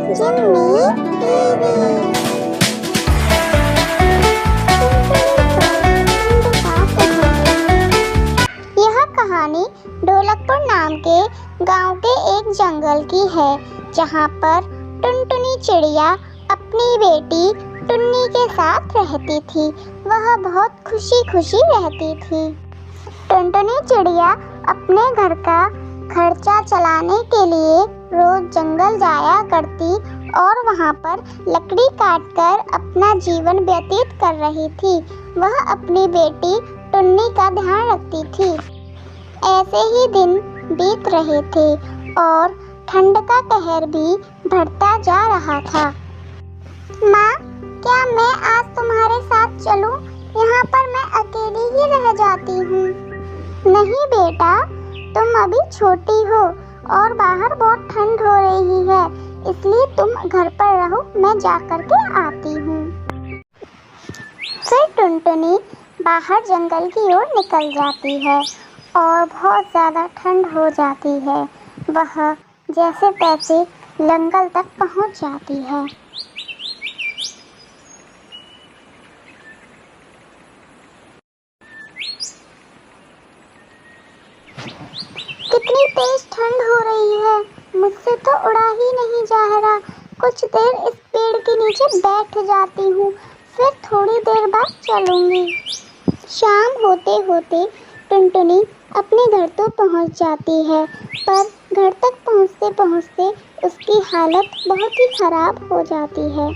Jimmy TV. यह कहानी ढोलकपुर नाम के गांव के एक जंगल की है, जहां पर टुनटुनी चिड़िया अपनी बेटी टुन्नी के साथ रहती थी। वह बहुत खुशी खुशी रहती थी। टुनटुनी चिड़िया अपने घर का खर्चा चलाने के लिए रोज जंगल जाया करती और वहां पर लकड़ी काटकर अपना जीवन व्यतीत कर रही थी। वह अपनी बेटी टुन्नी का ध्यान रखती थी। ऐसे ही दिन बीत रहे थे और ठंड का कहर भी बढ़ता जा रहा था। माँ, क्या मैं आज तुम्हारे साथ चलूं? यहाँ पर मैं अकेली ही रह जाती हूँ। नहीं बेटा, तुम अभी छोटी हो और बाहर बहुत ठंड हो रही है, इसलिए तुम घर पर रहो, मैं जाकर के आती हूँ। फिर टुनटुनी बाहर जंगल की ओर निकल जाती है और बहुत ज़्यादा ठंड हो जाती है। वह जैसे तैसे जंगल तक पहुँच जाती है। कितनी तेज ठंड हो रही है, मुझसे तो उड़ा ही नहीं जा रहा। कुछ देर इस पेड़ के नीचे बैठ जाती हूँ, फिर थोड़ी देर बाद चलूँगी। शाम होते होते टुनटुनी अपने घर तो पहुँच जाती है, पर घर तक पहुँचते पहुँचते उसकी हालत बहुत ही खराब हो जाती है।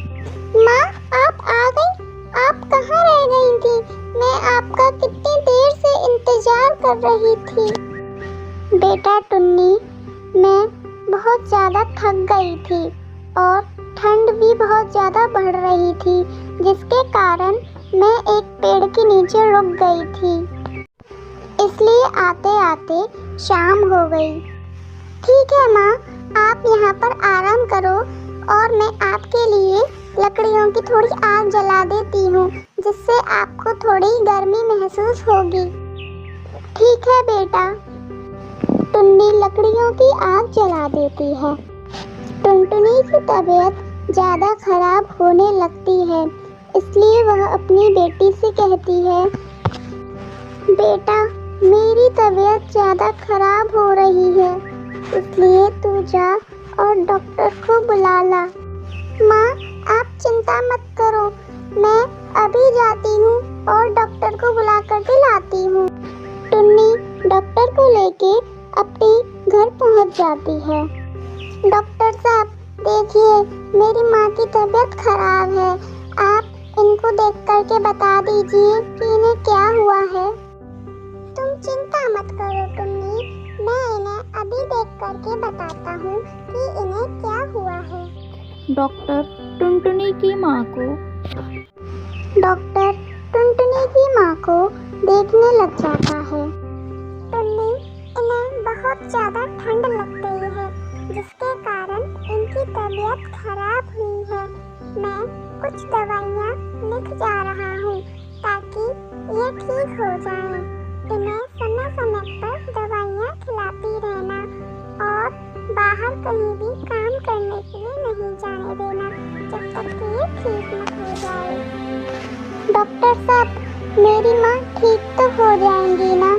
माँ, आप आ गई? आप कहाँ रह गई थी? मैं आपका कितनी देर से इंतजार कर रही थी। बेटा टुन्नी, मैं बहुत ज़्यादा थक गई थी और ठंड भी बहुत ज़्यादा बढ़ रही थी, जिसके कारण मैं एक पेड़ के नीचे रुक गई थी। इसलिए आते आते शाम हो गई। ठीक है माँ, आप यहाँ पर आराम करो और मैं आपके लिए लकड़ियों की थोड़ी आग जला देती हूँ, जिससे आपको थोड़ी गर्मी महसूस होगी। ठीक है बेटा। टुन्नी लकड़ियों की आग जला देती है। टुनटुनी की तबीयत ज़्यादा खराब होने लगती है, इसलिए वह अपनी बेटी से कहती है, बेटा, मेरी तबीयत ज़्यादा खराब हो रही है, इसलिए तू जा और डॉक्टर को बुला ला। माँ, आप चिंता मत करो, मैं अभी जाती हूँ और डॉक्टर को बुला करके लाती हूँ। टुन्नी डॉक्टर को लेके अपने घर पहुंच जाती है। डॉक्टर साहब, देखिए, मेरी माँ की तबीयत खराब है, आप इनको देख करके बता दीजिए कि इन्हें क्या हुआ है। तुम चिंता मत करो टुन्नी, मैं इन्हें अभी देख करके बताता हूँ कि इन्हें क्या हुआ है। डॉक्टर टुनटुनी की माँ को देखने लग जाता है। टुन्नी, इन्हें बहुत ज़्यादा ठंड लग गई है, जिसके कारण इनकी तबीयत खराब हुई है। मैं कुछ दवाइयाँ लिख जा रहा हूँ ताकि ये ठीक हो जाएं। इन्हें समय समय पर दवाइयाँ खिलाती रहना और बाहर कहीं भी काम करने के लिए नहीं जाने देना, जब तक कि ये ठीक न हो जाए। डॉक्टर साहब, मेरी माँ ठीक तो हो जाएंगी ना?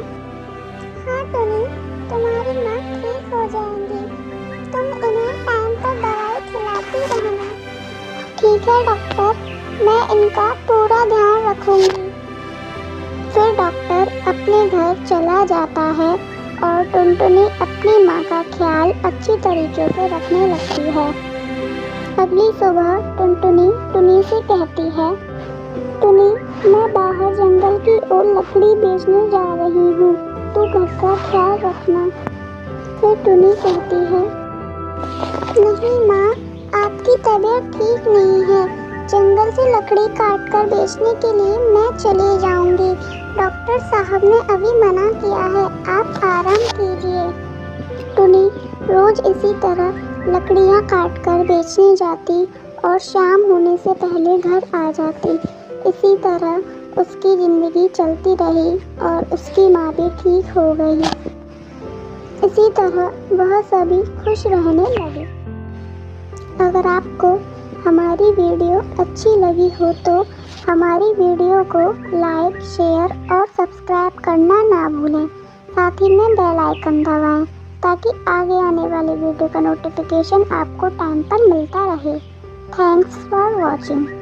हाँ टुन्नी, तुम्हारी माँ ठीक हो जाएंगी। तुम इन्हें टाइम पर दवाई खिलाती रहना। ठीक है डॉक्टर, मैं इनका पूरा ध्यान रखूंगी। फिर डॉक्टर अपने घर चला जाता है और टुनटुनी अपनी माँ का ख्याल अच्छी तरीके से रखने लगती है। अगली सुबह टुनटुनी टुनी से कहती है, टुनी, मैं बाहर जंगल की ओर लकड़ी बेचने जा रही हूँ, तू घर का ख्याल रखना। फिर टुनी कहती है, नहीं माँ, आपकी तबीयत ठीक नहीं है, जंगल से लकड़ी काट कर बेचने के लिए मैं चली जाऊंगी। डॉक्टर साहब ने अभी मना किया है, आप आराम कीजिए। टुनी रोज इसी तरह लकड़ियाँ काट कर बेचने जाती और शाम होने से पहले घर आ जाती। इसी तरह उसकी ज़िंदगी चलती रही और उसकी माँ भी ठीक हो गई। इसी तरह वह सभी खुश रहने लगे। अगर आपको हमारी वीडियो अच्छी लगी हो तो हमारी वीडियो को लाइक, शेयर और सब्सक्राइब करना ना भूलें। साथ ही में बेल आइकन दबाएं ताकि आगे आने वाली वीडियो का नोटिफिकेशन आपको टाइम पर मिलता रहे। Thanks for watching.